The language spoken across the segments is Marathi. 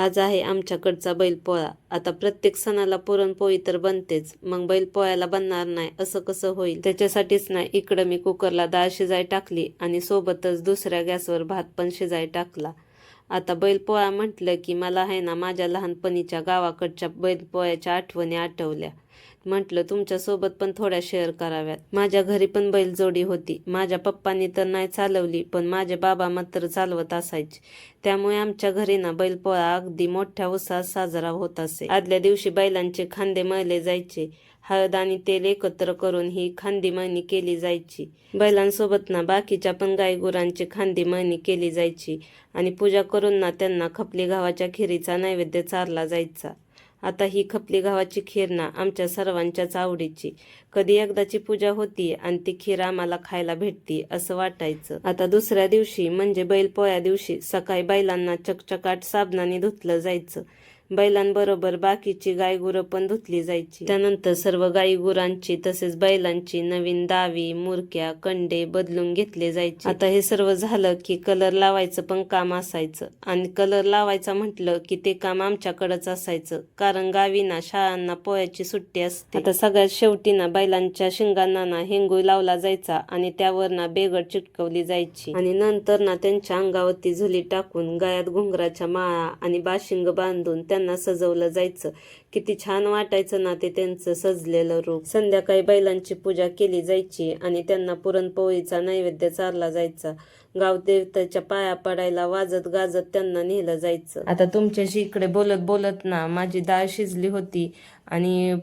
आज आहे आमच्याकडचा बैलपोळा. आता प्रत्येक सणाला पुरणपोळी तर बनतेच, मग बैलपोळ्याला बनणार नाही असं कसं होईल? त्याच्यासाठीच नाही इकडं मी कुकरला डाळ शिजाय टाकली आणि सोबतच दुसऱ्या गॅसवर भात पण शिजाय टाकला. आता बैलपोळा म्हटलं की मला आहे ना माझ्या लहानपणीच्या गावाकडच्या बैलपोळ्याच्या आठवणी आठवल्या. म्हटलं तुमच्यासोबत पण थोड्या शेअर कराव्यात. माझ्या घरी पण बैलजोडी होती. माझ्या पप्पांनी तर नाही चालवली, पण माझे बाबा मात्र चालवत असायचे. त्यामुळे आमच्या घरी ना बैलपोळा अगदी मोठ्या उत्साहात साजरा होत असे. आदल्या दिवशी बैलांचे खांदे मळले जायचे. हळद आणि तेल एकत्र करून ही खांदी मळणी केली जायची. बैलांसोबत ना बाकीच्या पण गायगुरांची खांदी मळणी केली जायची आणि पूजा करून ना त्यांना खपली गव्हाच्या खिरीचा नैवेद्य चारला जायचा. आता ही खपली गव्हाची खीर ना आमच्या सर्वांच्याच आवडीची. कधी एकदाची पूजा होती आणि ती खीर आम्हाला खायला भेटती असं वाटायचं. आता दुसऱ्या दिवशी म्हणजे बैलपोळ्या दिवशी सकाळी बैलांना चकचकाट साबणाने धुतलं जायचं. बैलांबरोबर बाकीची गायगुरं पण धुतली जायची. त्यानंतर सर्व गायगुरांची तसेच बैलांची नवीन दावी, मुरक्या, कंडे बदलून घेतले जायचे. आता हे सर्व झालं की कलर लावायचं पण काम असायचं आणि कलर लावायचं म्हटलं की ते काम आमच्याकडेच असायचं, कारण गावी ना शाळांना पोळ्याची सुट्टी असते. आता सगळ्यात शेवटी ना बैलांच्या शिंगांना ना हेंगूळ लावला जायचा आणि त्यावर ना बेगड चिटकवली जायची आणि नंतर ना त्यांच्या अंगावरती झुली टाकून गळ्यात घुंगराच्या माळा आणि बाशिंग बांधून त्यांना सजवलं जायचं. किती छान वाटायचं ना ते त्यांचं सजलेलं रूप. संध्याकाळी बैलांची पूजा केली जायची आणि त्यांना पुरणपोळीचा नैवेद्य चारला जायचा. गावदेवतेच्या पाया पडायला वाजत गाजत त्यांना नेलं जायचं. आता तुमच्याशी इकडे बोलत बोलत ना माझी डाळ शिजली होती आणि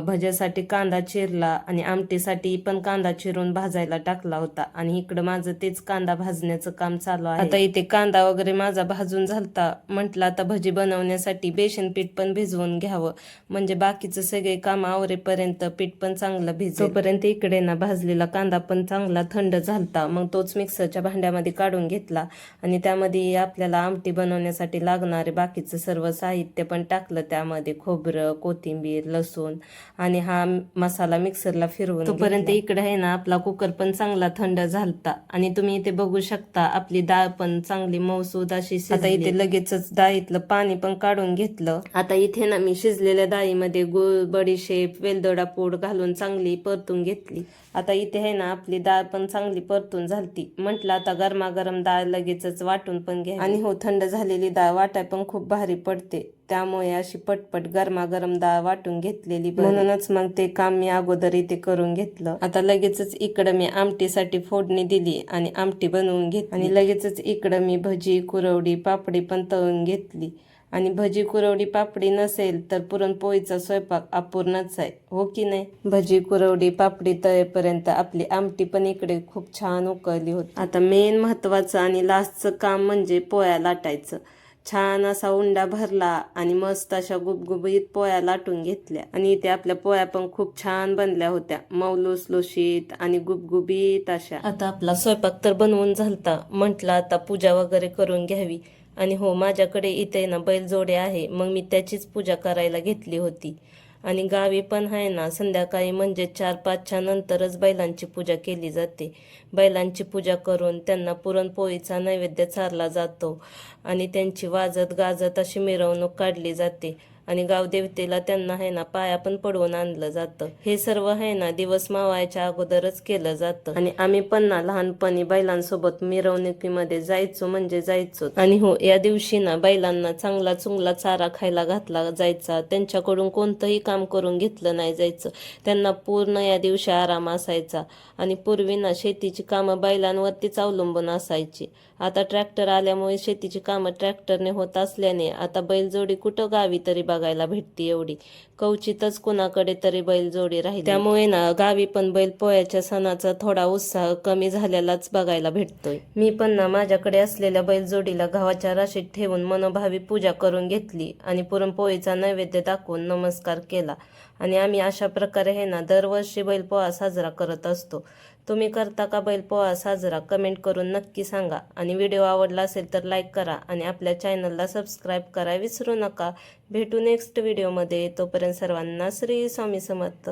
भज्यासाठी कांदा चिरला आणि आमटीसाठी पण कांदा चिरून भाजायला टाकला होता आणि इकडं माझं तेच कांदा भाजण्याचं काम चालू आहे. आता इथे कांदा वगैरे माझा भाजून झालता. म्हटलं आता भजी बनवण्यासाठी बेसन पीठ पण भिजवून घ्यावं, म्हणजे बाकीचं सगळे काम आवरेपर्यंत पीठ पण चांगलं भिजेल. तोपर्यंत इकडे ना भाजलेला कांदा पण चांगला थंड झालता. मग तोच मिक्सरच्या भांड्यामध्ये काढून घेतला आणि त्यामध्ये आपल्याला आमटी बनवण्यासाठी लागणारे बाकीचं सर्व साहित्य पण टाकलं. त्यामध्ये खोबरं, कोथिंबीर, लसूण आणि हा मसाला मिक्सरला फिरवून तोपर्यंत इकडे आहे ना आपला कुकर पण चांगला थंड झालता आणि तुम्ही इथे बघू शकता आपली डाळ पण चांगली मऊसूद अशी. आता इथे लगेचच डाळीतलं पाणी पण काढून घेतलं. आता इथे ना मी शिजलेल्या डाळीमध्ये गूळ, बडीशेप, वेलदोडा पूड घालून चांगली परतून घेतली. आता इथे आहे ना आपली डाळ पण चांगली परतून झालती. म्हटलं आता गरमागरम डाळ लगेचच वाटून पण घ्या आणि हो थंड झालेली डाळ वाटाय पण खूप भारी पडते. त्यामुळे अशी पटपट गरमागरम डाळ वाटून घेतलेली, म्हणूनच मग ते काम मी अगोदर इथे करून घेतलं. आता लगेचच इकडं मी आमटीसाठी फोडणी दिली आणि आमटी बनवून घेतली आणि लगेचच इकडं मी भजी, कुरवडी, पापडी पण तळून घेतली. आणि भजी, कुरवडी, पापडी नसेल तर पुरणपोळीचा स्वयंपाक अपूर्णच आहे, हो की नाही? भजी, कुरवडी, पापडी तळेपर्यंत आपली आमटी पण इकडे खूप छान उकळली होती. आता मेन महत्वाचं आणि लास्टचं काम म्हणजे पोळ्या लाटायचं. छान असा उंडा भरला आणि मस्त अशा गुबगुबीत पोळ्या लाटून घेतल्या आणि इथे आपल्या पोळ्या पण खूप छान बनल्या होत्या, मऊ लुसलुशीत आणि गुबगुबीत अशा. आता आपला स्वयंपाक तर बनवून झालता. म्हटलं आता पूजा वगैरे करून घ्यावी आणि हो माझ्याकडे इथे ना बैलजोडे आहे, मग मी त्याचीच पूजा करायला घेतली होती. आणि गावी पण आहे ना संध्याकाळी म्हणजे 4-5च्या नंतरच बैलांची पूजा केली जाते. बैलांची पूजा करून त्यांना पुरणपोळीचा नैवेद्य चारला जातो आणि त्यांची वाजत गाजत अशी मिरवणूक काढली जाते आणि गावदेवतेला त्यांना आहे ना पाया पण पडवून आणलं जातं. हे सर्व आहे ना दिवस मावायच्या अगोदरच केलं जातं आणि आम्ही पण ना लहानपणी बैलांसोबत मिरवणुकीमध्ये जायचो म्हणजे जायचो. आणि हो या दिवशी ना बैलांना चांगला चुंगला चारा खायला घातला जायचा. त्यांच्याकडून कोणतंही काम करून घेतलं नाही जायचं. त्यांना पूर्ण या दिवशी आराम असायचा आणि पूर्वी ना शेतीची कामं बैलांवरतीच अवलंबून असायची. आता ट्रॅक्टर आल्यामुळे शेतीची कामं ट्रॅक्टरने होत असल्याने आता बैलजोडी कुठं गावी तरी बघायला भेटती. एवढी कवचितच कुणाकडे तरी बैलजोडी राहील. त्यामुळे ना गावी पण बैलपोळ्याच्या सणाचा थोडा उत्साह कमी झालेलाच बघायला भेटतोय. मी पण ना माझ्याकडे असलेल्या बैलजोडीला गव्हाच्या राशीत ठेवून मनोभावी पूजा करून घेतली आणि पुरणपोळीचा नैवेद्य दाखवून नमस्कार केला आणि आम्ही अशा प्रकारे हे ना दरवर्षी बैलपोळा साजरा करत असतो. तुम्ही करता का बैलपोळा साजरा? कमेंट करून नक्की सांगा आणि व्हिडिओ आवडला असेल तर लाईक करा आणि आपल्या चॅनलला सबस्क्राईब करा विसरू नका. भेटू नेक्स्ट व्हिडिओमध्ये. तोपर्यंत सर्वांना श्री स्वामी समर्थ.